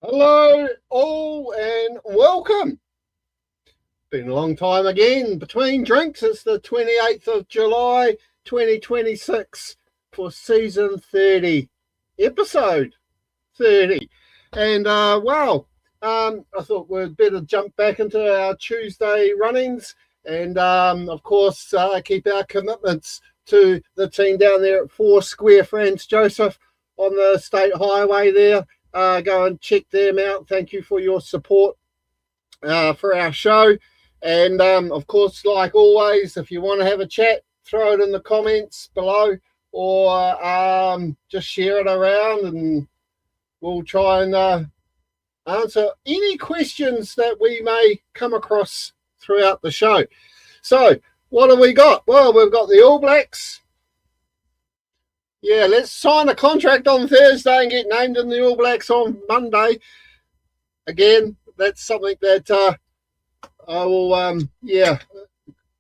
Hello all and welcome. Been a long time again between drinks. It's the 28th of July 2026 for season 30, episode 30. And I thought we'd better jump back into our Tuesday runnings and of course keep our commitments to the team down there at 4 Square Franz Joseph on the state highway there. Go and check them out. Thank you for your support for our show. And of course, like always, if you want to have a chat, throw it in the comments below or just share it around and we'll try and answer any questions that we may come across throughout the show. So what have we got? Well, we've got the All Blacks. Yeah, let's sign a contract on Thursday and get named in the All Blacks on Monday. Again, that's something that I will,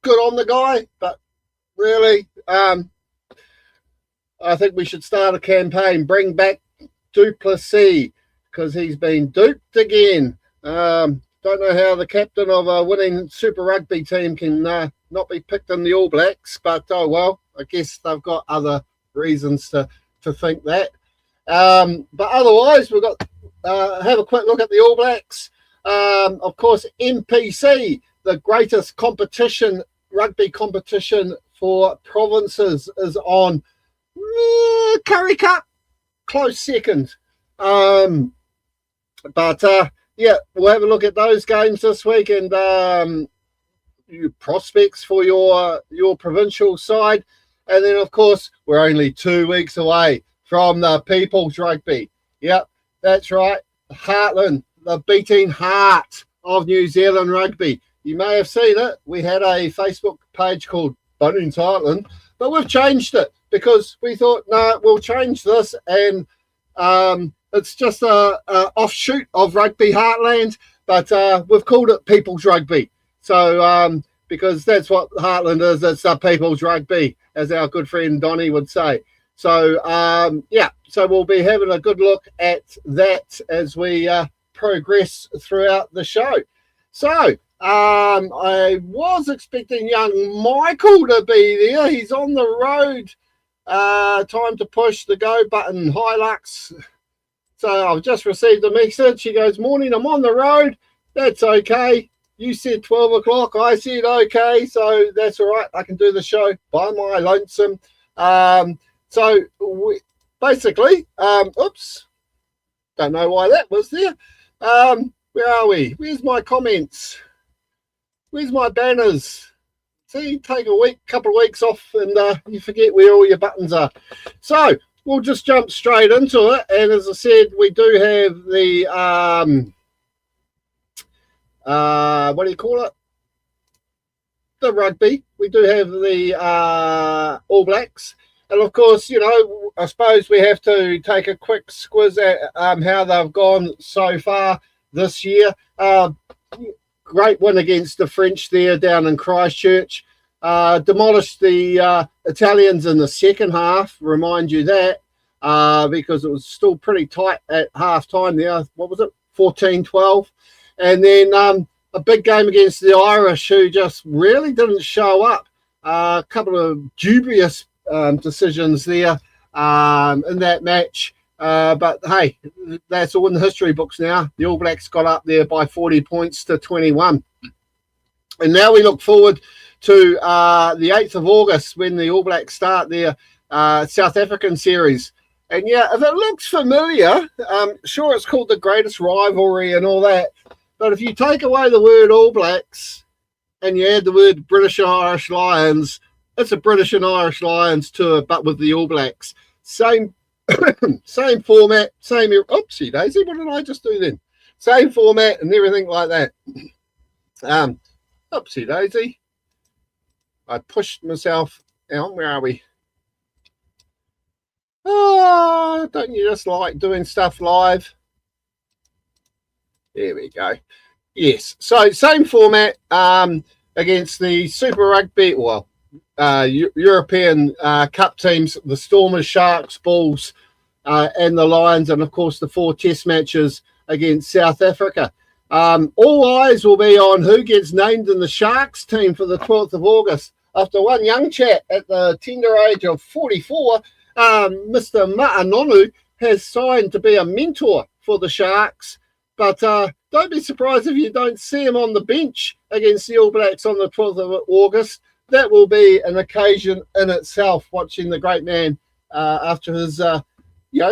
good on the guy. But really, I think we should start a campaign, bring back Duplessis, because he's been duped again. Don't know how the captain of a winning Super Rugby team can not be picked in the All Blacks, but oh well, I guess they've got other reasons to think that. But otherwise, we've got have a quick look at the All Blacks. Of course, NPC, the greatest competition, rugby competition for provinces, is on. Curry Cup, close second. But we'll have a look at those games this week and your prospects for your provincial side. And then, of course, we're only 2 weeks away from the People's Rugby. Yep, that's right. Heartland, the beating heart of New Zealand rugby. You may have seen it. We had a Facebook page called Bunnings Heartland, but we've changed it because we thought, no, we'll change this. And it's just a offshoot of Rugby Heartland, but we've called it People's Rugby. So because that's what Heartland is, it's the People's Rugby, as our good friend Donnie would say. So, so we'll be having a good look at that as we progress throughout the show. So, I was expecting young Michael to be there. He's on the road. Time to push the go button. Hi, Lux. So I've just received a message. She goes, morning, I'm on the road. That's okay. You said 12 o'clock. I said, okay, so that's all right. I can do the show by my lonesome. So we basically, oops, don't know why that was there. Where are we? Where's my comments? Where's my banners? See, take a couple of weeks off and you forget where all your buttons are. So we'll just jump straight into it. And as I said, we do have the... what do you call it? The rugby. We do have the All Blacks. And of course, you know, I suppose we have to take a quick squiz at how they've gone so far this year. Great win against the French there down in Christchurch. Demolished the Italians in the second half, remind you that, because it was still pretty tight at half time there. What was it? 14-12. And then a big game against the Irish, who just really didn't show up. A couple of dubious decisions there in that match. But hey, that's all in the history books now. The All Blacks got up there by 40 points to 21. And now we look forward to the 8th of August when the All Blacks start their South African series. And yeah, if it looks familiar, sure, it's called the greatest rivalry and all that. But if you take away the word All Blacks and you add the word British and Irish Lions, it's a British and Irish Lions tour, but with the All Blacks. Same same format, same... Oopsie daisy, what did I just do then? Same format and everything like that. Oopsie daisy. I pushed myself out. Where are we? Oh, don't you just like doing stuff live? There we go. Yes. So same format against the Super Rugby, European Cup teams, the Stormers, Sharks, Bulls, and the Lions, and of course the 4 test matches against South Africa. All eyes will be on who gets named in the Sharks team for the 12th of August. After one young chap at the tender age of 44, Mr. Ma'anonu has signed to be a mentor for the Sharks. But don't be surprised if you don't see him on the bench against the All Blacks on the 12th of August. That will be an occasion in itself, watching the great man after his,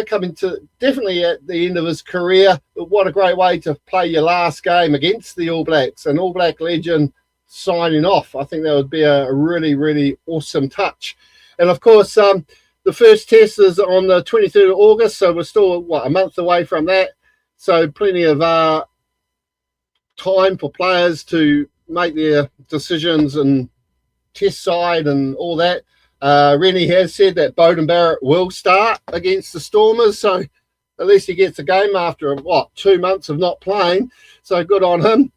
coming to definitely at the end of his career. What a great way to play your last game against the All Blacks, an All Black legend signing off. I think that would be a really, really awesome touch. And of course, the first test is on the 23rd of August, so we're still, a month away from that. So plenty of time for players to make their decisions and test side and all that. Rennie has said that Beauden Barrett will start against the Stormers, so at least he gets a game after 2 months of not playing. So good on him.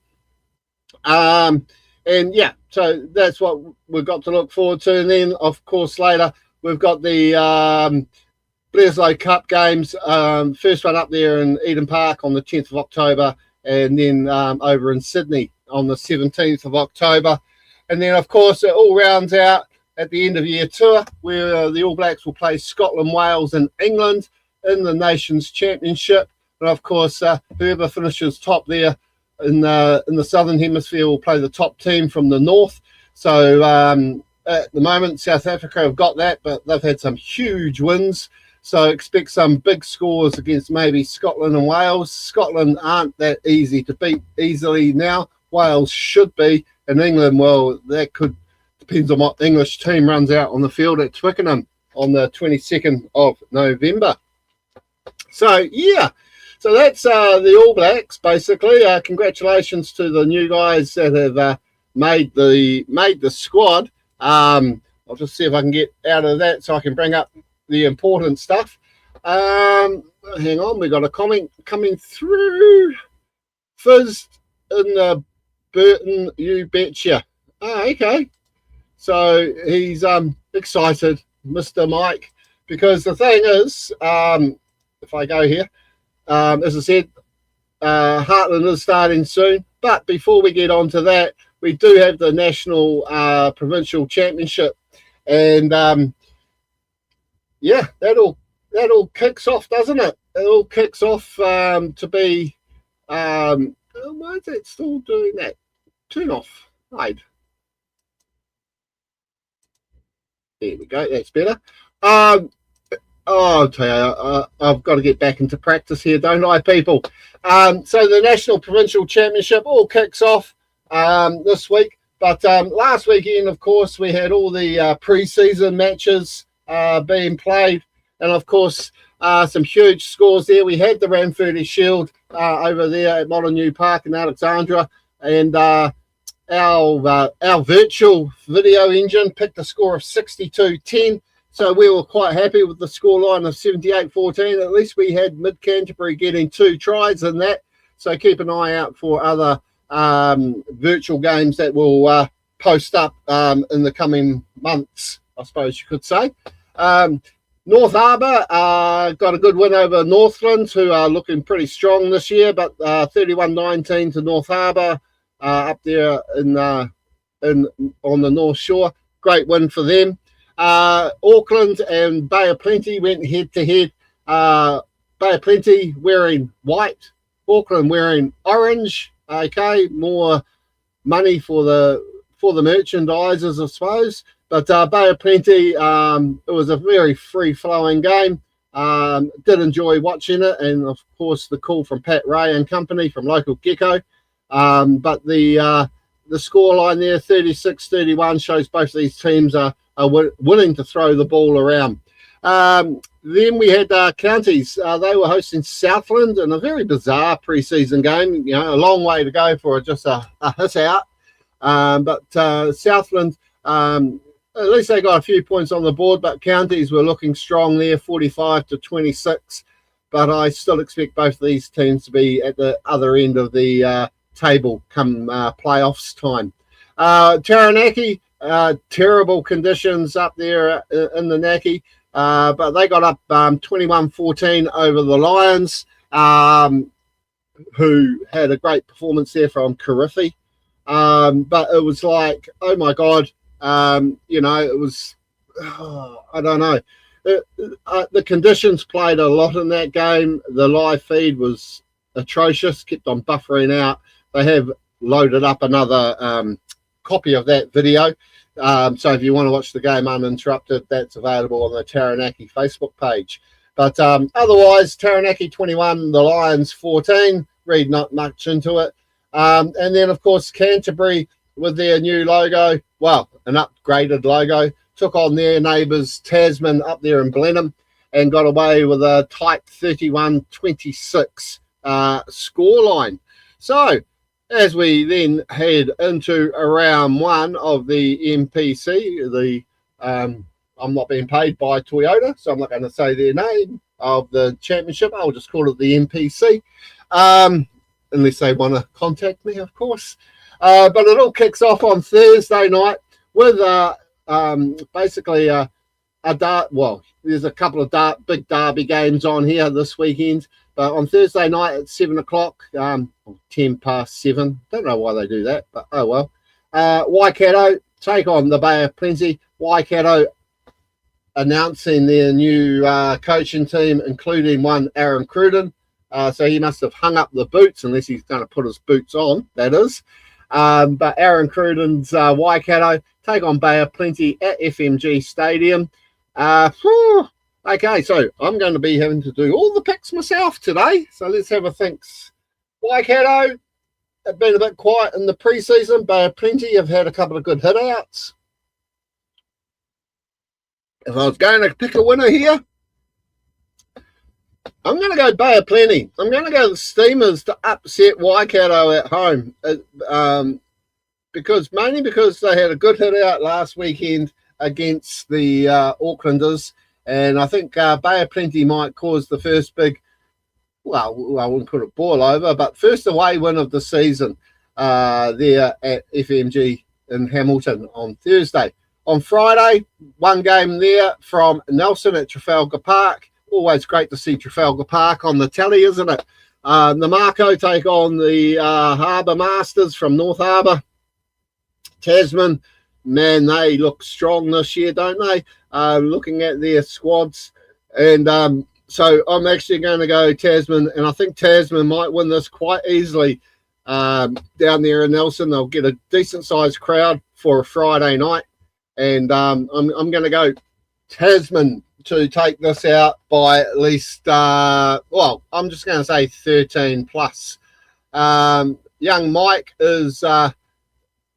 So that's what we've got to look forward to. And then, of course, later we've got the Bledisloe Cup games. First one up there in Eden Park on the 10th of October, and then over in Sydney on the 17th of October. And then, of course, it all rounds out at the end of year tour, where the All Blacks will play Scotland, Wales and England in the Nations Championship. And, of course, whoever finishes top there in the Southern Hemisphere will play the top team from the North. So at the moment, South Africa have got that, but they've had some huge wins. So expect some big scores against maybe Scotland and Wales. Scotland aren't that easy to beat easily now. Wales should be. And England, well, that depends on what English team runs out on the field at Twickenham on the 22nd of November. So, so that's the All Blacks, basically. Congratulations to the new guys that have made the squad. I'll just see if I can get out of that so I can bring up the important stuff. Hang on, we got a comment coming through. Fizz in the Burton, you betcha. Okay. So he's excited, Mr. Mike, because the thing is, if I go here, as I said, Heartland is starting soon. But before we get on to that, we do have the National Provincial Championship. And, that all kicks off, doesn't it? It all kicks off to be... why is it still doing that? Turn off. Hide. There we go. That's better. I'll tell you, I've got to get back into practice here, don't I, people? So the National Provincial Championship all kicks off this week. But last weekend, of course, we had all the pre-season matches being played. And, of course, some huge scores there. We had the Ranfurly Shield over there at Molyneux Park in Alexandra. And our virtual video engine picked a score of 62-10. So we were quite happy with the scoreline of 78-14. At least we had Mid-Canterbury getting 2 tries in that. So keep an eye out for other virtual games that will post up in the coming months, I suppose you could say. North Harbour got a good win over Northland, who are looking pretty strong this year, but 31-19 to North Harbour up there on the North Shore. Great win for them. Auckland and Bay of Plenty went head-to-head. Bay of Plenty wearing white, Auckland wearing orange. Okay, more money for the merchandisers, I suppose. But Bay of Plenty, it was a very free-flowing game. Did enjoy watching it, and of course the call from Pat Ray and company from local Gecko. But the scoreline there, 36-31, shows both of these teams are willing to throw the ball around. Then we had Counties. They were hosting Southland in a very bizarre pre-season game. You know, a long way to go for just a hit out. But Southland, at least they got a few points on the board, but Counties were looking strong there, 45-26. But I still expect both of these teams to be at the other end of the table come playoffs time. Taranaki, terrible conditions up there in the Naki, but they got up 21-14 over the Lions, who had a great performance there from Kirifi. But it was like, oh my God, it was, I don't know. The conditions played a lot in that game. The live feed was atrocious, kept on buffering out. They have loaded up another copy of that video. So if you want to watch the game uninterrupted, that's available on the Taranaki Facebook page. But otherwise, Taranaki 21, the Lions 14. Read not much into it. And then, of course, Canterbury with their new logo, well, an upgraded logo, took on their neighbours Tasman up there in Blenheim and got away with a tight 31-26 scoreline. So, as we then head into round one of the MPC, I'm not being paid by Toyota, so I'm not going to say their name of the championship. I'll just call it the MPC, unless they want to contact me, of course. But it all kicks off on Thursday night with basically a dart. Well, there's a couple of big derby games on here this weekend. But on Thursday night at 7 o'clock, 10 past 7. Don't know why they do that, but oh well. Waikato take on the Bay of Plenty. Waikato announcing their new coaching team, including one Aaron Cruden. So he must have hung up the boots, unless he's going to put his boots on, that is. But Aaron Cruden's Waikato take on Bay of Plenty at FMG Stadium. Okay, so I'm going to be having to do all the picks myself today. So let's have a thinks. Waikato have been a bit quiet in the preseason. Bay of Plenty have had a couple of good hit-outs. If I was going to pick a winner here, I'm going to go Bay of Plenty. I'm going to go the Steamers to upset Waikato at home. Mainly because they had a good hit-out last weekend against the Aucklanders. And I think Bay of Plenty might cause the first big, well, I wouldn't put it ball over, but first away win of the season there at FMG in Hamilton on Thursday. On Friday, one game there from Nelson at Trafalgar Park. Always great to see Trafalgar Park on the tally, isn't it? The Mako take on the Harbour Masters from North Harbour. Tasman, man, they look strong this year, don't they? Looking at their squads. And so I'm actually going to go Tasman, and I think Tasman might win this quite easily down there in Nelson. They'll get a decent-sized crowd for a Friday night. And I'm going to go Tasman to take this out by at least, well, I'm just going to say 13 plus. Young Mike is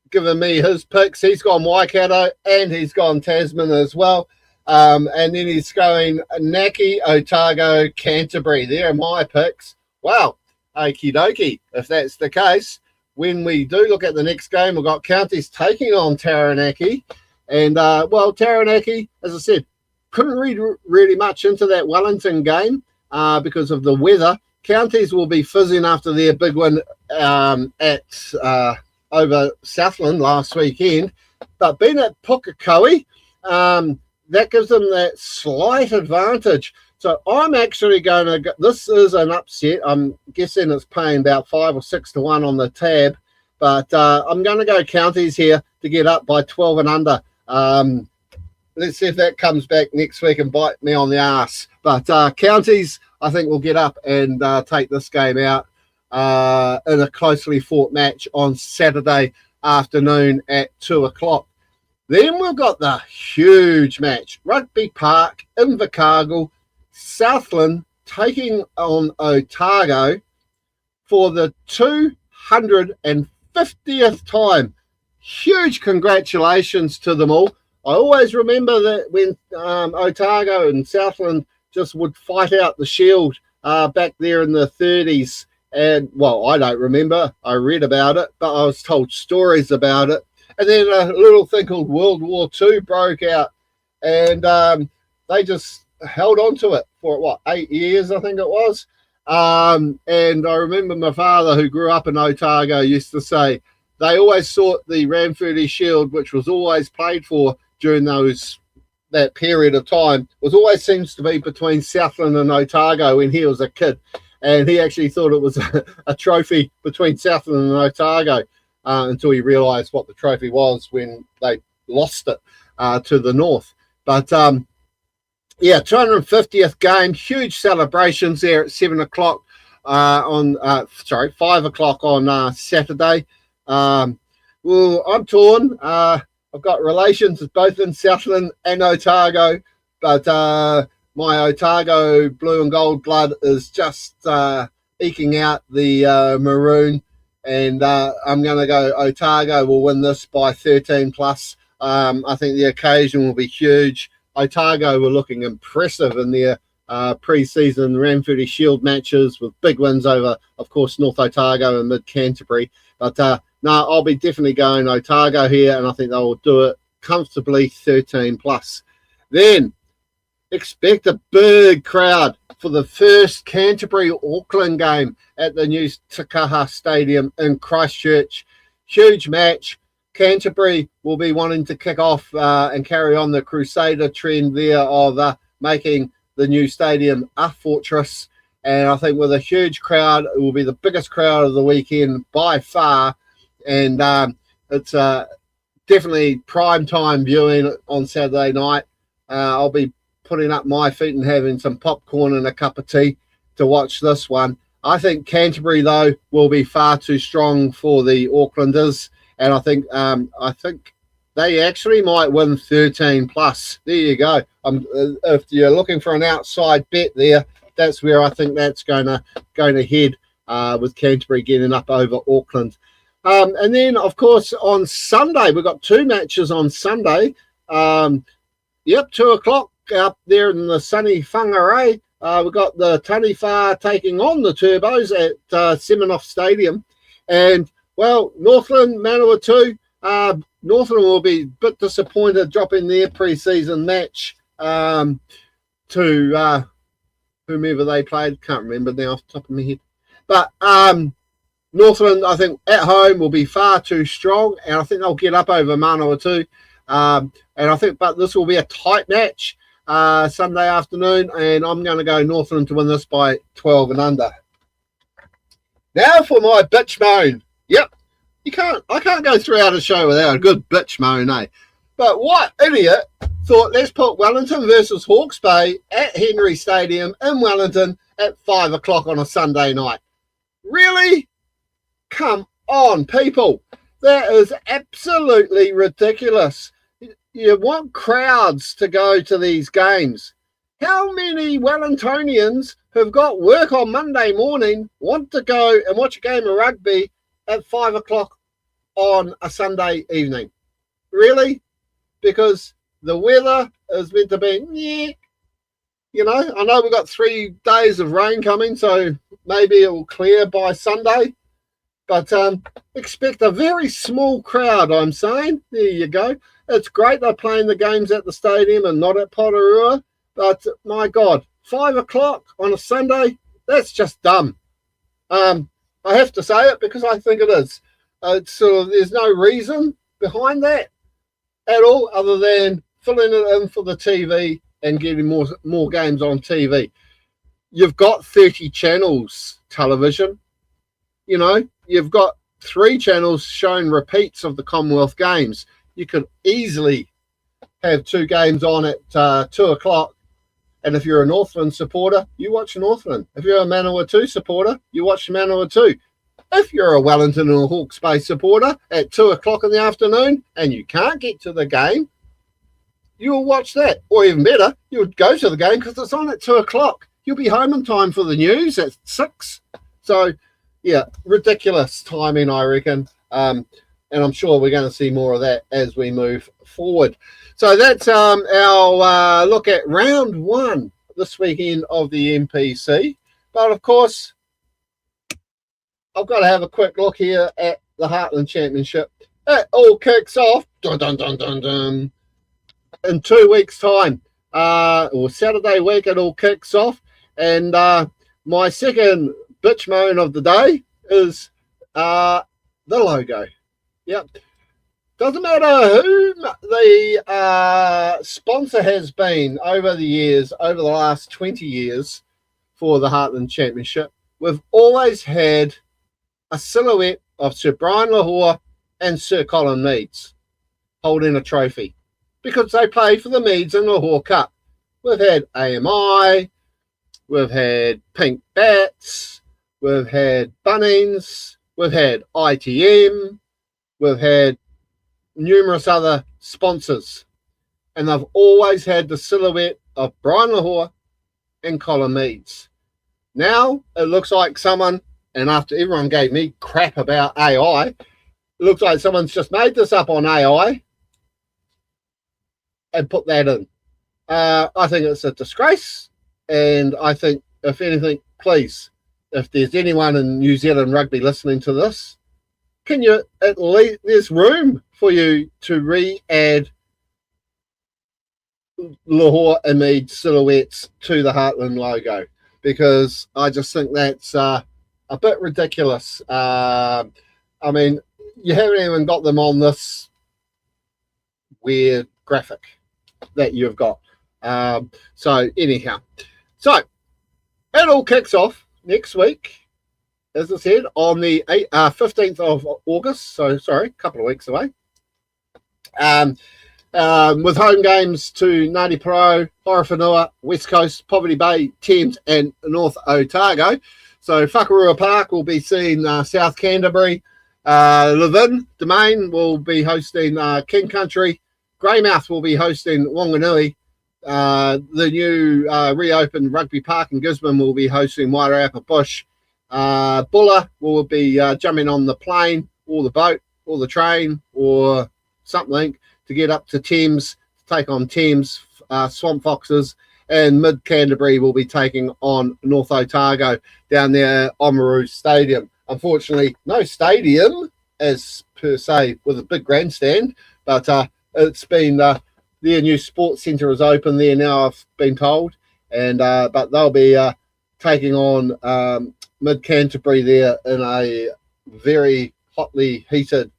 giving me his picks. He's gone Waikato and he's gone Tasman as well. And then he's going Naki, Otago, Canterbury. There are my picks. Wow, okie dokie. If that's the case, when we do look at the next game, we've got Counties taking on Taranaki. And, well, Taranaki, as I said, couldn't read really much into that Wellington game because of the weather. Counties will be fizzing after their big win at over Southland last weekend. But being at Pukekohe, that gives them that slight advantage. So I'm actually going to go, this is an upset. I'm guessing it's paying about 5 or 6 to 1 on the tab. But I'm going to go Counties here to get up by 12 and under. Let's see if that comes back next week and bite me on the arse. But Counties, I think, will get up and take this game out in a closely fought match on Saturday afternoon at 2 o'clock. Then we've got the huge match. Rugby Park, Invercargill, Southland taking on Otago for the 250th time. Huge congratulations to them all. I always remember that when Otago and Southland just would fight out the Shield back there in the 30s. And, well, I don't remember. I read about it, but I was told stories about it. And then a little thing called World War II broke out. And they just held on to it for, 8 years, I think it was. And I remember my father, who grew up in Otago, used to say they always thought the Ranfurly Shield, which was always played for during that period of time, always seems to be between Southland and Otago when he was a kid. and he actually thought it was a trophy between Southland and Otago until he realised what the trophy was when they lost it to the North. But yeah, 250th game, huge celebrations there at 7 o'clock on 5 o'clock on Saturday. Well, I'm torn. I've got relations both in Southland and Otago, but my Otago blue and gold blood is just eking out the maroon, and I'm going to go Otago will win this by 13 plus. I think the occasion will be huge. Otago were looking impressive in their pre-season Ranfurly Shield matches with big wins over, of course, North Otago and Mid Canterbury. But no, I'll be definitely going Otago here, and I think they will do it comfortably 13 plus. Then expect a big crowd for the first Canterbury-Auckland game at the new Takaha Stadium in Christchurch. Huge match. Canterbury will be wanting to kick off and carry on the Crusader trend there of making the new stadium a fortress. And I think with a huge crowd, it will be the biggest crowd of the weekend by far. And it's definitely prime time viewing on Saturday night. I'll be putting up my feet and having some popcorn and a cup of tea to watch this one. I think Canterbury, though, will be far too strong for the Aucklanders. And I think they actually might win 13 plus. There you go. If you're looking for an outside bet there, that's where I think that's going to head with Canterbury getting up over Auckland. And then, of course, on Sunday, we've got two matches on Sunday. 2 o'clock up there in the sunny Whangarei. We've got the Taniwha taking on the Turbos at Seminoff Stadium. And, well, Northland, Manawatu, Northland will be a bit disappointed dropping their pre-season match to whomever they played. Can't remember now off the top of my head. But Northland, I think, at home will be far too strong, and I think they'll get up over Manawatu. And I think, but this will be a tight match Sunday afternoon, and I'm going to go Northland to win this by 12 and under. Now for my bitch moan. Yep, I can't go throughout a show without a good bitch moan, eh? But what idiot thought let's put Wellington versus Hawke's Bay at Henry Stadium in Wellington at 5 o'clock on a Sunday night? Really? Come on, people. That is absolutely ridiculous. You want crowds to go to these games. How many Wellingtonians who've got work on Monday morning want to go and watch a game of rugby at 5 o'clock on a Sunday evening? Really? Because the weather is meant to be, you know, I know we've got 3 days of rain coming, so maybe it will clear by Sunday. But expect a very small crowd, I'm saying. There you go. It's great they're playing the games at the stadium and not at Porirua. But, my God, 5 o'clock on a Sunday, that's just dumb. I have to say it because I think it is. It's sort of, there's no reason behind that at all other than filling it in for the TV and getting more games on TV. You've got 30 channels television. You know, you've got 3 channels showing repeats of the Commonwealth Games. You could easily have 2 games on at 2 o'clock. And if you're a Northland supporter, you watch Northland. If you're a Manawatu supporter, you watch Manawatu. If you're a Wellington or Hawke's Bay supporter at 2 o'clock in the afternoon and you can't get to the game, you'll watch that. Or even better, you'll go to the game because it's on at 2 o'clock. You'll be home in time for the news at 6. So, yeah, ridiculous timing, I reckon. And I'm sure we're going to see more of that as we move forward. So that's our look at round 1 this weekend of the NPC. But, of course, I've got to have a quick look here at the Heartland Championship. It all kicks off in 2 weeks' time. Or Saturday week, it all kicks off. And my second bitch moan of the day is the logo. Yep. Doesn't matter who the sponsor has been over the years, over the last 20 years for the Heartland Championship. we've always had a silhouette of Sir Brian Lahore and Sir Colin Meads holding a trophy because they play for the Meads and Lahore Cup. We've had AMI, we've had Pink Bats, we've had Bunnings, we've had ITM, we've had numerous other sponsors, and they've always had the silhouette of Brian Lahore and Colin Meads. Now it looks like someone, and after everyone gave me crap about AI, it looks like someone's just made this up on AI and put that in. I think it's a disgrace, and I think, if anything, please, if there's anyone in New Zealand rugby listening to this, can you at least, there's room for you to re-add Lahore and Mead silhouettes to the Heartland logo, because I just think that's a bit ridiculous. I mean, you haven't even got them on this weird graphic that you've got. So anyhow, so it all kicks off next week, as I said, on the 15th of August. So sorry, a couple of weeks away. With home games to Ngāti Porou, Horowhenua, West Coast, Poverty Bay, Thames and North Otago. So Whakarua Park will be seeing South Canterbury. Levin Domain will be hosting King Country. Greymouth will be hosting Wanganui. The new reopened Rugby Park in Gisborne will be hosting Wairarapa Bush. Bulla will be jumping on the plane or the boat or the train or something to get up to Thames, to take on Thames Swamp Foxes, and Mid Canterbury will be taking on North Otago down there at Oamaru Stadium. Unfortunately, no stadium as per se with a big grandstand, but it's been their new sports centre is open there now, I've been told, and but they'll be taking on Mid Canterbury there in a very hotly heated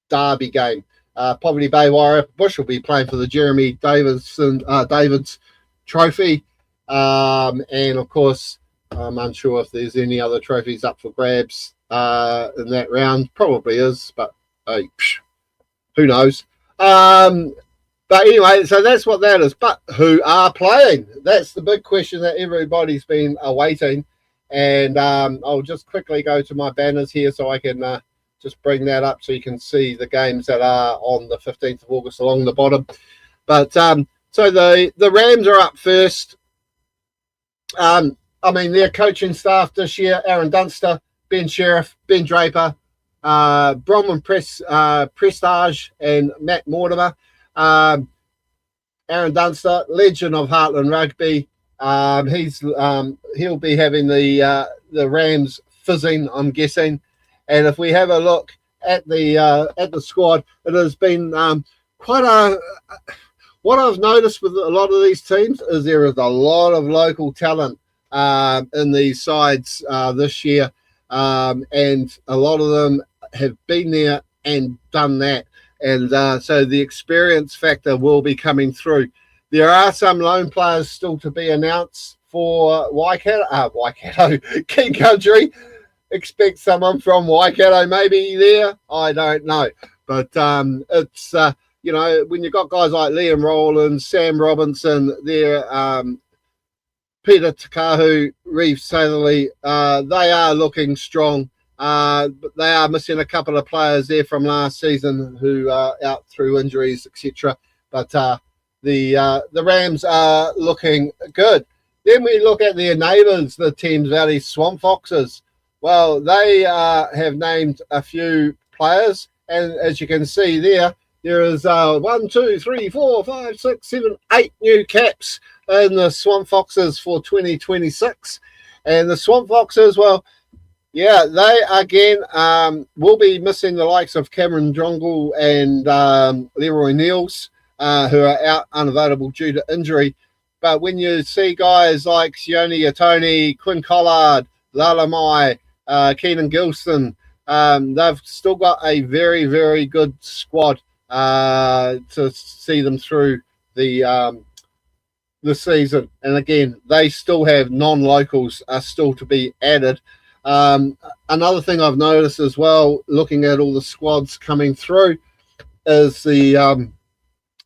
derby game. Poverty Bay Wairarapa Bush will be playing for the Jeremy Davids Trophy, and of course I'm unsure if there's any other trophies up for grabs in that round. Probably is, but who knows. But anyway, so that's what that is. But who are playing? That's the big question that everybody's been awaiting. And I'll just quickly go to my banners here so I can just bring that up so you can see the games that are on the 15th of August along the bottom. But so the Rams are up first. I mean, their coaching staff this year: Aaron Dunster, Ben Sheriff, Ben Draper, Bronwyn Prestage, and Matt Mortimer. Aaron Dunster, legend of Heartland Rugby. He'll be having the Rams fizzing, I'm guessing. And if we have a look at the squad, it has been quite a. What I've noticed with a lot of these teams is there is a lot of local talent in these sides this year, and a lot of them have been there and done that. And so the experience factor will be coming through. There are some lone players still to be announced for Waikato, King Country. Expect someone from Waikato maybe there. I don't know. But it's, you know, when you've got guys like Liam Rowland, Sam Robinson, there, Peter Takahu, Reeve Satherley, they are looking strong. But they are missing a couple of players there from last season who are out through injuries, etc. But the Rams are looking good. Then we look at their neighbours, the Thames Valley Swamp Foxes. Well, they have named a few players, and as you can see there is 1, 2, 3, 4, 5, 6, 7, 8 new caps in the Swamp Foxes for 2026. And the Swamp Foxes, well, yeah, they again will be missing the likes of Cameron Drongle and Leroy Niels, who are out unavailable due to injury. But when you see guys like Sione Atoni, Quinn Collard, Lalamai, Keenan Gilston, they've still got a very, very good squad to see them through the this season. And again, they still have non-locals are still to be added. Another thing I've noticed as well, looking at all the squads coming through, is the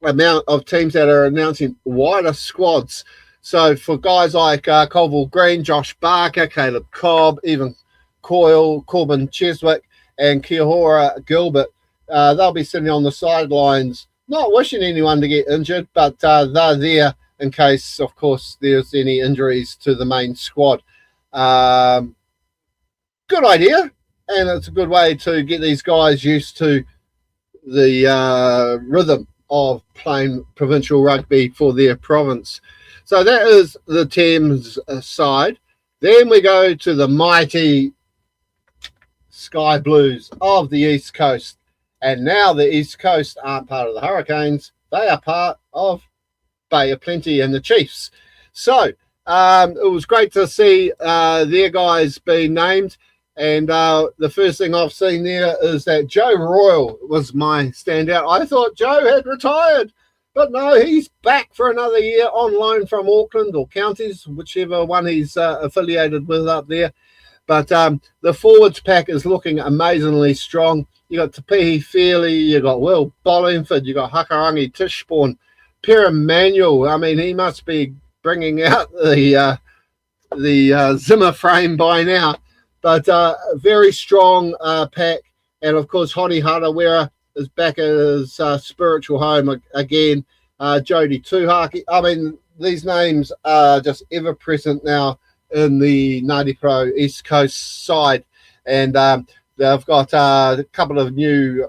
amount of teams that are announcing wider squads. So for guys like Colville Green, Josh Barker, Caleb Cobb, even Coyle, Corbin Cheswick, and Kiahora Gilbert, they'll be sitting on the sidelines, not wishing anyone to get injured, but they're there in case, of course, there's any injuries to the main squad. Good idea, and it's a good way to get these guys used to the rhythm of playing provincial rugby for their province. So that is the Thames side. Then we go to the mighty Sky Blues of the East Coast. And now the East Coast aren't part of the Hurricanes. They are part of Bay of Plenty and the Chiefs. So it was great to see their guys being named. And the first thing I've seen there is that Joe Royal was my standout. I thought Joe had retired, but no, he's back for another year on loan from Auckland or Counties, whichever one he's affiliated with up there. But the forwards pack is looking amazingly strong. You got Tapihi Fairley, you got Will Bollingford, you got Hakarangi Tichborne, Pierre Manuel. I mean, he must be bringing out the Zimmer frame by now. But a very strong pack. And, of course, Honi Harawira is back at his spiritual home again. Jody Tuhaki. I mean, these names are just ever present now in the Ngāti Pro East Coast side. And they've got a couple of new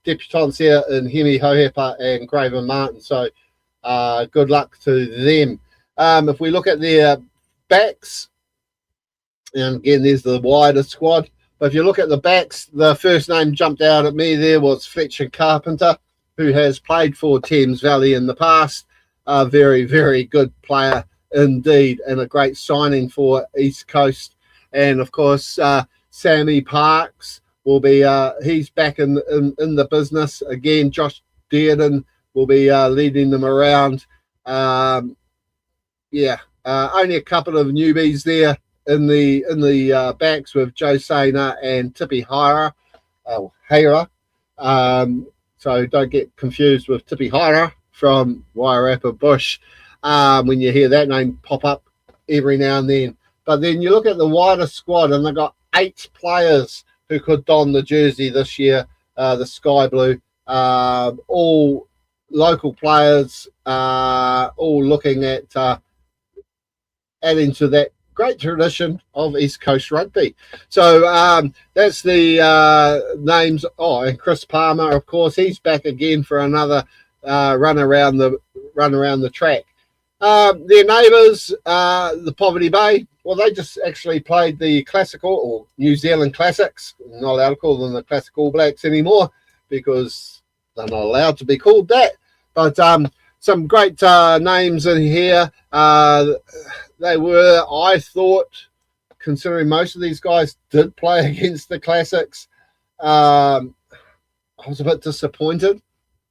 debutants here in Hemi Hohepa and Graven Martin. So good luck to them. If we look at their backs, and again, there's the wider squad. But if you look at the backs, the first name jumped out at me there was Fletcher Carpenter, who has played for Thames Valley in the past. A very, very good player indeed, and a great signing for East Coast. And, of course, Sammy Parks will be, he's back in the business. Again, Josh Dearden will be leading them around. Only a couple of newbies there in the backs with Joe Sainer and Tipi Haira. So don't get confused with Tipi Haira from Wairarapa Bush when you hear that name pop up every now and then. But then you look at the wider squad, and they've got 8 players who could don the jersey this year, the Sky Blue. All local players, all looking at adding to that great tradition of East Coast rugby. So that's the names. Oh, and Chris Palmer, of course, he's back again for another run around the track. Their neighbours, the Poverty Bay, well, they just actually played the classical or New Zealand Classics. I'm not allowed to call them the Classic All Blacks anymore because they're not allowed to be called that. But some great names in here. They were, I thought, considering most of these guys did play against the Classics, I was a bit disappointed.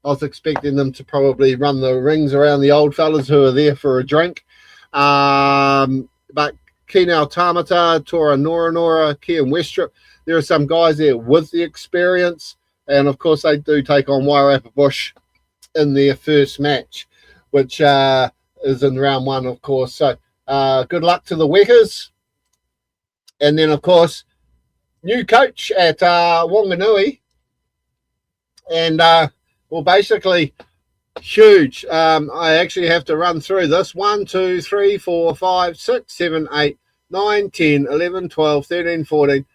I was expecting them to probably run the rings around the old fellas who are there for a drink. But Kinau Tamata, Tora Noranora, Kian Westrup, there are some guys there with the experience. And, of course, they do take on Wairarapa Bush in their first match, which is in round 1, of course. So good luck to the Weckers. And then, of course, new coach at Wanganui. And, well, basically, huge. I actually have to run through this. 1, 2, 3, 4, 5, 6, 7, 8, 9, 10, 11, 12, 13, 14,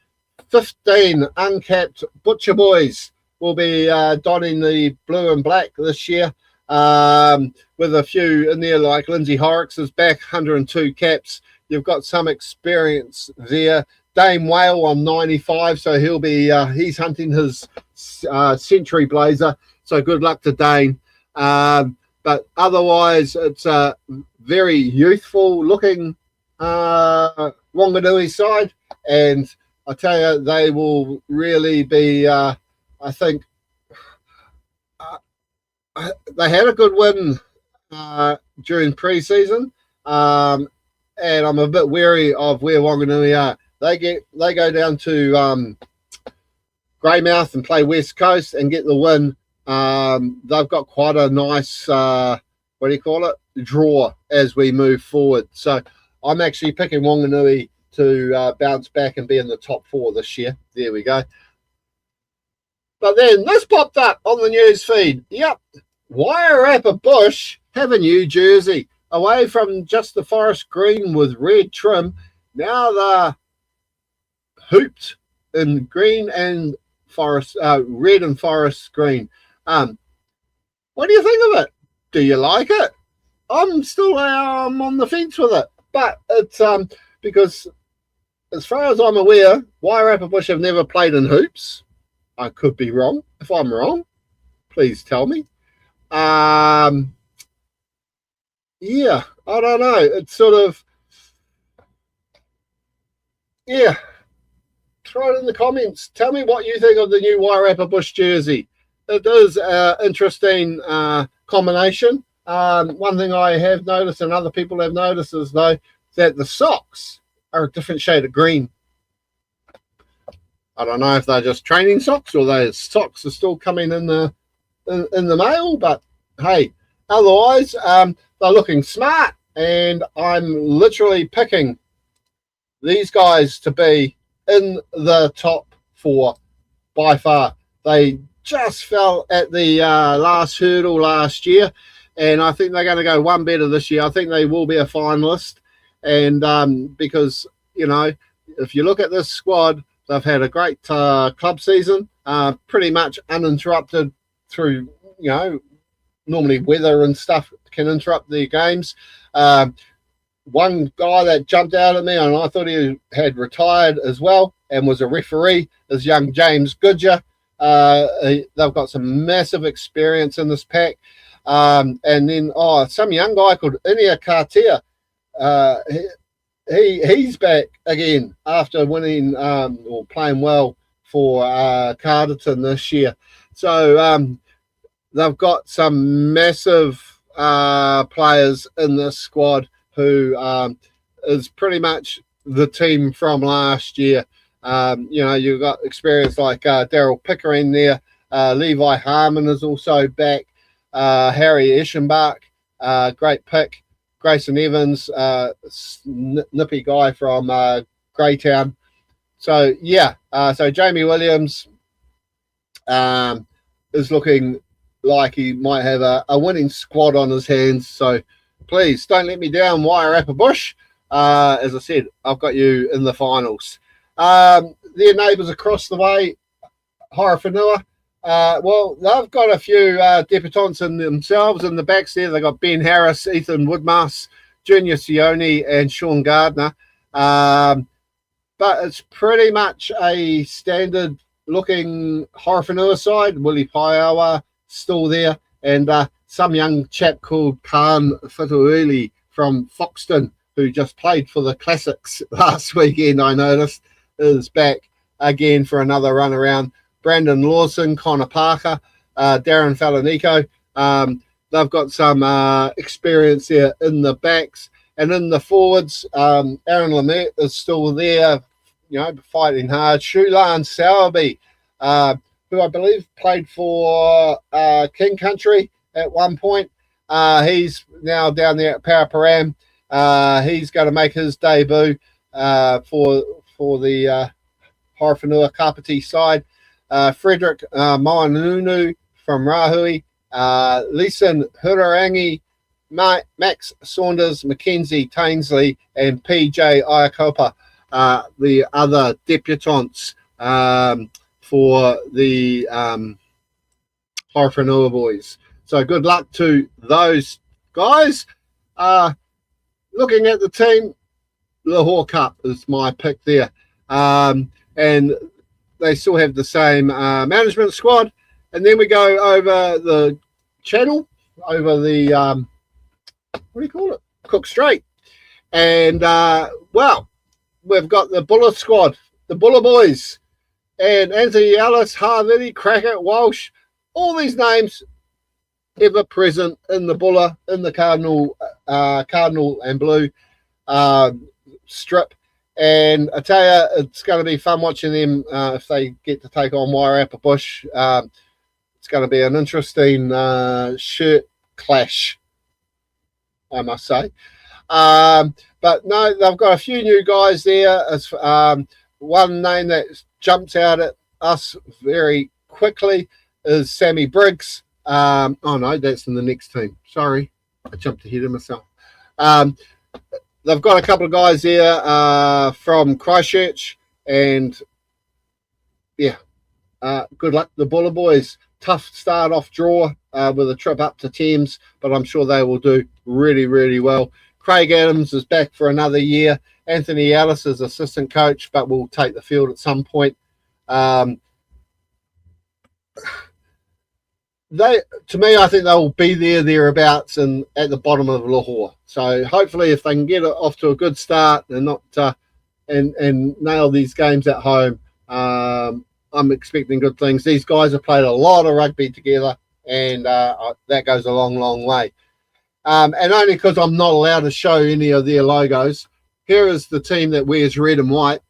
15 uncapped Butcher Boys will be donning the blue and black this year. With a few in there, like Lindsay Horrocks is back, 102 caps. You've got some experience there. Dame Whale on 95, so he'll be he's hunting his century blazer. So good luck to Dane. But otherwise, it's a very youthful looking Wanganui side, and I tell you, they will really be. I think they had a good win during pre-season, and I'm a bit wary of where Wanganui are. They go down to Greymouth and play West Coast and get the win. They've got quite a nice draw as we move forward. So I'm actually picking Wanganui to bounce back and be in the top 4 this year. There we go. But then this popped up on the news feed. Yep, Wairarapa Bush have a new jersey away from just the forest green with red trim. Now they're hooped in green and forest, red and forest green. What do you think of it? Do you like it? I'm still on the fence with it, but it's because as far as I'm aware, Wairarapa Bush have never played in hoops. I could be wrong. If I'm wrong, please tell me. Yeah, I don't know. It's sort of, yeah. Throw it in the comments. Tell me what you think of the new Wairarapa Bush jersey. It is an interesting combination. One thing I have noticed and other people have noticed is, though, that the socks are a different shade of green. I don't know if they're just training socks or those socks are still coming in the mail, but hey, otherwise they're looking smart, and I'm literally picking these guys to be in the top 4 by far. They just fell at the last hurdle last year, and I think they're going to go one better this year. I think they will be a finalist, and because, you know, if you look at this squad, they've had a great club season, pretty much uninterrupted through, you know, normally weather and stuff can interrupt their games. One guy that jumped out at me, and I thought he had retired as well and was a referee, is young James Goodyer. They've got some massive experience in this pack. And then, some young guy called Inia Katea. He's back again after winning or playing well for Carterton this year. So they've got some massive players in this squad who is pretty much the team from last year. You know, you've got experience like Daryl Pickering there. Levi Harmon is also back. Harry Eschenbach, great pick. Grayson Evans, nippy guy from Greytown. So, yeah, so Jamie Williams is looking like he might have a winning squad on his hands. So, please don't let me down, Wairarapa Bush. As I said, I've got you in the finals. Their neighbours across the way, Horowhenua. Well, they've got a few debutants in themselves in the backs there. They've got Ben Harris, Ethan Woodmass, Junior Sione, and Sean Gardner. But it's pretty much a standard-looking Horowhenua side. Willie Paiawa still there, and some young chap called Khan Fituili from Foxton, who just played for the Classics last weekend, I noticed, is back again for another run around. Brandon Lawson, Connor Parker, Darren Falanico. They've got some experience there in the backs. And in the forwards, Aaron Lamette is still there, you know, fighting hard. Shulan Sowerby, who I believe played for King Country at one point. He's now down there at Paraparam. He's going to make his debut for the Horowhenua Kapiti side. Frederick Moanunu from Rahui, Leeson Hurarangi, Max Saunders, Mackenzie Tainsley, and PJ Iakopa, the other debutants for the Horowhenua boys. So good luck to those guys. Looking at the team, Lahore Cup is my pick there. And they still have the same management squad. And then we go over the channel, over the, Cook Strait. And, well, we've got the Buller squad, the Buller boys, and Anthony Ellis, Harvey, Crackett, Walsh. All these names ever present in the Buller, in the Cardinal and Blue strip. And I tell you, it's going to be fun watching them if they get to take on Wairarapa Bush. It's going to be an interesting shirt clash, I must say. But no, they've got a few new guys there. As one name that jumps out at us very quickly is Sammy Briggs. Oh no, that's in the next team. Sorry, I jumped ahead of myself. They've got a couple of guys there from Christchurch, and yeah, good luck to the Buller boys. Tough start off draw with a trip up to Thames, but I'm sure they will do really, really well. Craig Adams is back for another year. Anthony Ellis is assistant coach, but will take the field at some point. To me, I think they'll be thereabouts and at the bottom of Lahore. So hopefully, if they can get it off to a good start and not and nail these games at home, I'm expecting good things. These guys have played a lot of rugby together, and that goes a long, long way. And only because I'm not allowed to show any of their logos, here is the team that wears red and white.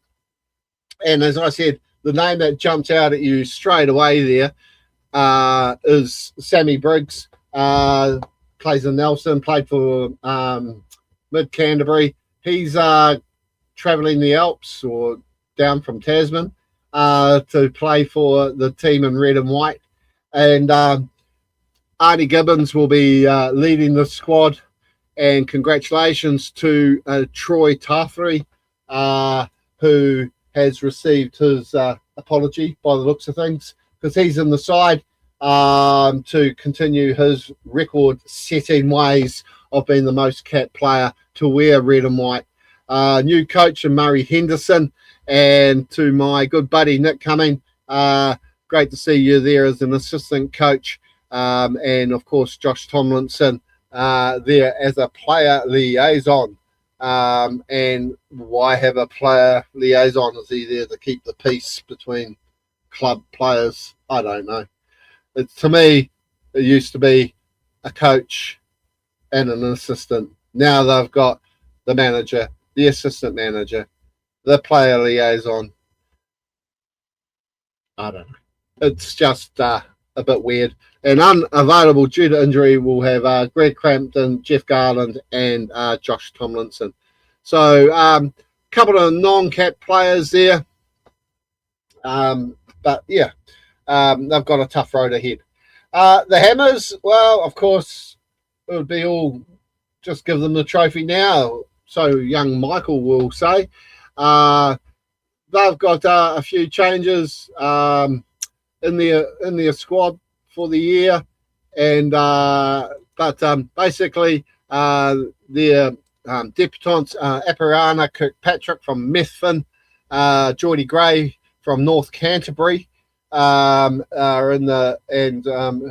And as I said, the name that jumps out at you straight away there is Sammy Briggs. Plays in Nelson, played for Mid Canterbury. He's travelling the Alps or down from Tasman to play for the team in red and white. And Arnie Gibbons will be leading the squad. And congratulations to Troy Tarfrey, who has received his apology by the looks of things, because he's in the side to continue his record-setting ways of being the most capped player to wear red and white. New coach in Murray Henderson, and to my good buddy Nick Cumming, great to see you there as an assistant coach, and of course Josh Tomlinson there as a player liaison. And why have a player liaison? Is he there to keep the peace between club players? I don't know. To me, it used to be a coach and an assistant. Now they've got the manager, the assistant manager, the player liaison. I don't know. It's just a bit weird. And unavailable due to injury, we'll have Greg Crampton, Jeff Garland, and Josh Tomlinson. So a couple of non-cap players there. But yeah, they've got a tough road ahead. The Hammers, well, of course, it would be all just give them the trophy now. So young Michael will say. They've got a few changes in their squad for the year, and but basically their debutants, Apirana Kirkpatrick from Methven, Geordie Gray from North Canterbury are in the, and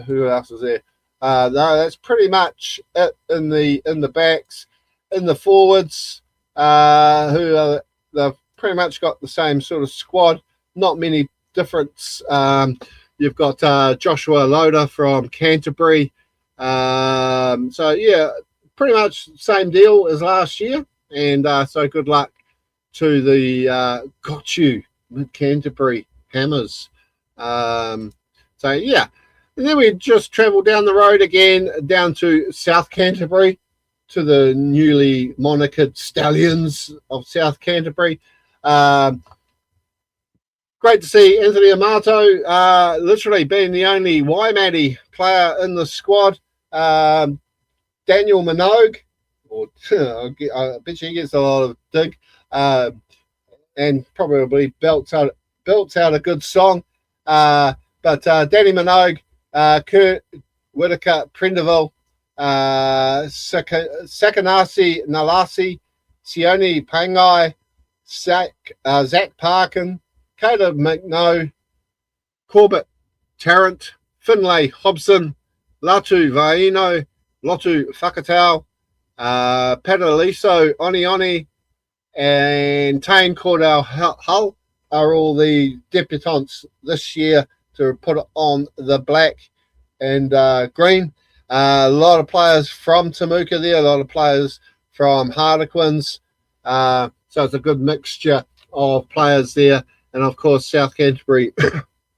who else is there? No, that's pretty much it in the backs. In the forwards, they've pretty much got the same sort of squad. Not many difference. You've got Joshua Loader from Canterbury. So yeah, pretty much same deal as last year. And so good luck to the got you Mid Canterbury Hammers. So yeah, and then we just travel down the road again down to South Canterbury, to the newly monarched Stallions of South Canterbury. Great to see Anthony Amato literally being the only Waimate player in the squad. Daniel Minogue, I bet he gets a lot of dig, and probably belts out a good song. But Danny Minogue, Kurt Whitaker Prendeville, Sakanasi Nalasi, Sione Pangai, Zach Parkin, Caleb McNo, Corbett Tarrant, Finlay Hobson, Latu Vaino, Lotu Whakatau, Padaliso Onioni, and Tane Cordell Hull are all the debutants this year to put it on the black and green. A lot of players from Temuka there, a lot of players from Harlequins. So it's a good mixture of players there. And, of course, South Canterbury,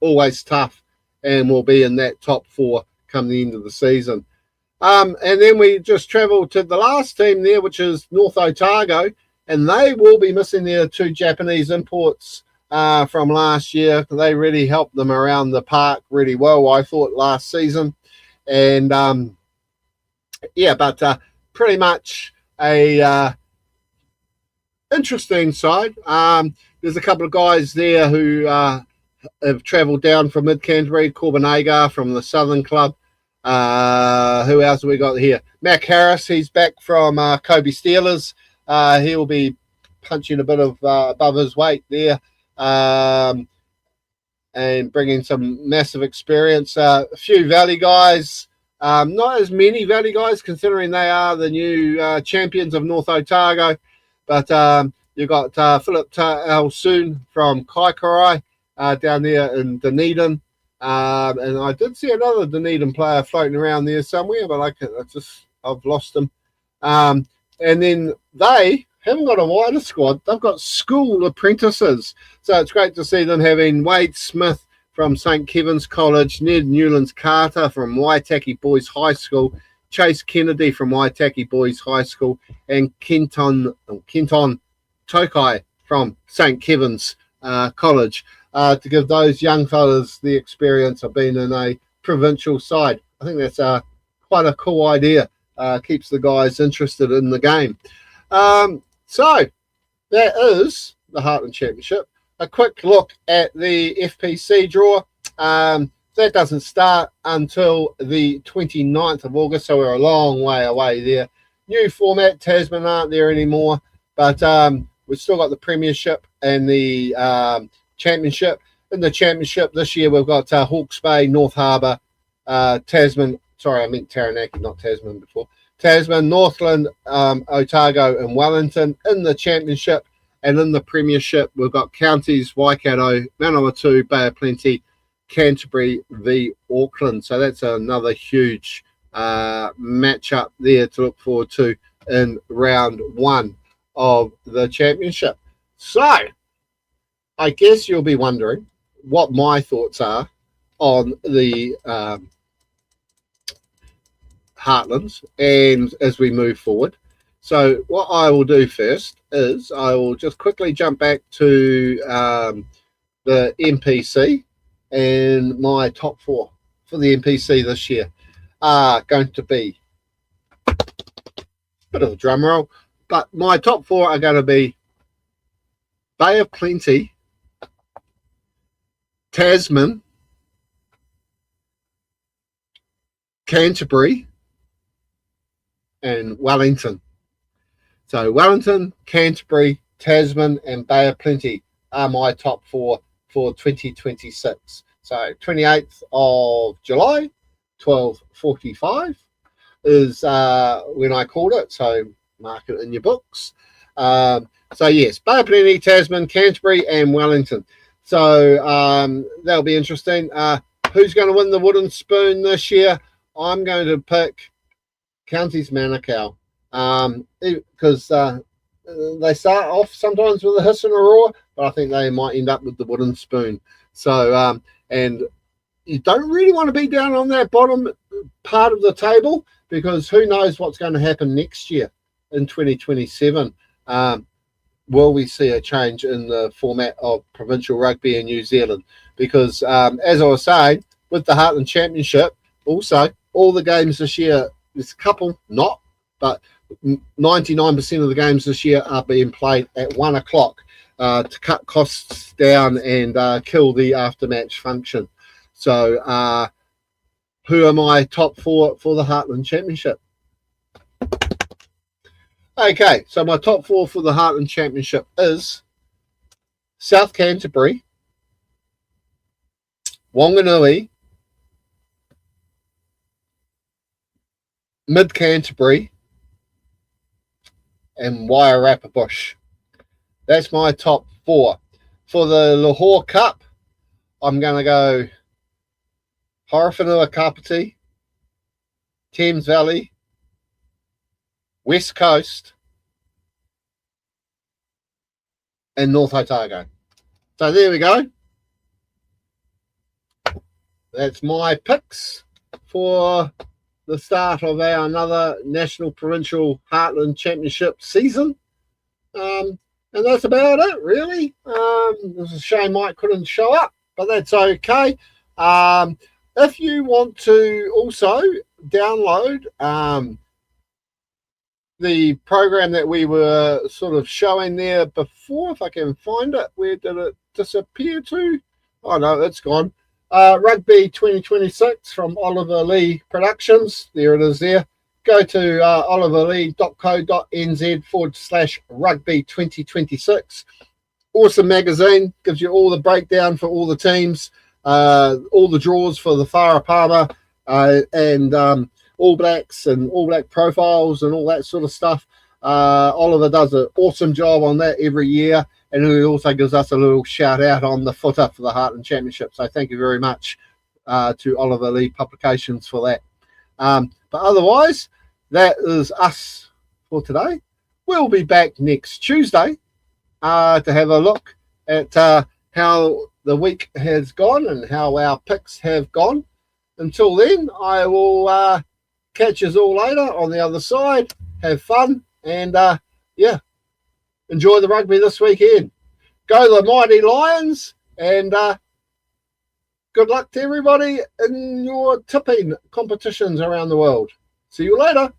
always tough, and will be in that top 4 come the end of the season. And then we just travelled to the last team there, which is North Otago, and they will be missing their 2 Japanese imports from last year. They really helped them around the park really well, I thought, last season. And, but pretty much a interesting side. There's a couple of guys there who have travelled down from Mid-Canterbury, Corbin Agar from the Southern Club. Who else have we got here? Mac Harris, he's back from Kobe Steelers. He'll be punching a bit of above his weight there and bringing some massive experience. A few Valley guys, not as many Valley guys considering they are the new champions of North Otago, but you've got Philip Soon from Kaikorai down there in Dunedin. And I did see another Dunedin player floating around there somewhere, but I've lost him. And then they haven't got a wider squad. They've got school apprentices. So it's great to see them having Wade Smith from St. Kevin's College, Ned Newlands Carter from Waitaki Boys High School, Chase Kennedy from Waitaki Boys High School, and Kenton Tokai from St. Kevin's College. To give those young fellas the experience of being in a provincial side. I think that's quite a cool idea. Keeps the guys interested in the game. So that is the Heartland Championship. A quick look at the FPC draw. That doesn't start until the 29th of August, so we're a long way away there. New format, Tasman aren't there anymore, but we've still got the Premiership and the Championship. In the Championship this year, we've got Hawke's Bay, North Harbour, Tasman. Sorry, I meant Taranaki, not Tasman before. Tasman, Northland, Otago, and Wellington in the Championship. And in the Premiership, we've got counties Waikato, Manawatu, Bay of Plenty, Canterbury v Auckland. So that's another huge matchup there to look forward to in round 1 of the Championship. So I guess you'll be wondering what my thoughts are on the Heartlands and as we move forward. So what I will do first is I will just quickly jump back to the NPC, and my top 4 for the NPC this year are going to be a bit of a drum roll, but my top 4 are going to be Bay of Plenty, Tasman, Canterbury, and Wellington. So Wellington, Canterbury, Tasman, and Bay of Plenty are my top 4 for 2026. So 28th of July, 12:45 is when I called it. So mark it in your books. So yes, Bay of Plenty, Tasman, Canterbury, and Wellington. So that'll be interesting. Who's going to win the wooden spoon this year? I'm going to pick Counties Manukau because they start off sometimes with a hiss and a roar, but I think they might end up with the wooden spoon. So and you don't really want to be down on that bottom part of the table, because who knows what's going to happen next year in 2027. Will we see a change in the format of provincial rugby in New Zealand? Because as I was saying, with the Heartland Championship, also all the games this year, there's a couple not, but 99% of the games this year are being played at 1 o'clock to cut costs down and kill the after-match function. So who are my top 4 for the Heartland Championship? Okay, so my top 4 for the Heartland Championship is South Canterbury, Wanganui, Mid Canterbury, and Wairarapa Bush. That's my top 4. For the Lahore Cup, I'm going to go Horowhenua Kapiti, Thames Valley, West Coast, and North Otago. So there we go. That's my picks for the start of our another National Provincial Heartland Championship season. And that's about it, really. It's a shame Mike couldn't show up, but that's okay. If you want to also download the program that we were sort of showing there before, if I can find it, where did it disappear to? Oh no, it's gone. Rugby 2026 from Oliver Lee Productions. There it is there. Go to oliverlee.co.nz/rugby 2026. Awesome magazine. Gives you all the breakdown for all the teams, all the draws for the Whara Palmer and All Blacks and All Black profiles and all that sort of stuff. Oliver does an awesome job on that every year, and he also gives us a little shout out on the footer for the Heartland Championship. So thank you very much to Oliver Lee Publications for that. But otherwise, that is us for today. We'll be back next Tuesday to have a look at how the week has gone and how our picks have gone. Until then, I will catch us all later on the other side. Have fun and, yeah, enjoy the rugby this weekend. Go the Mighty Lions, and good luck to everybody in your tipping competitions around the world. See you later.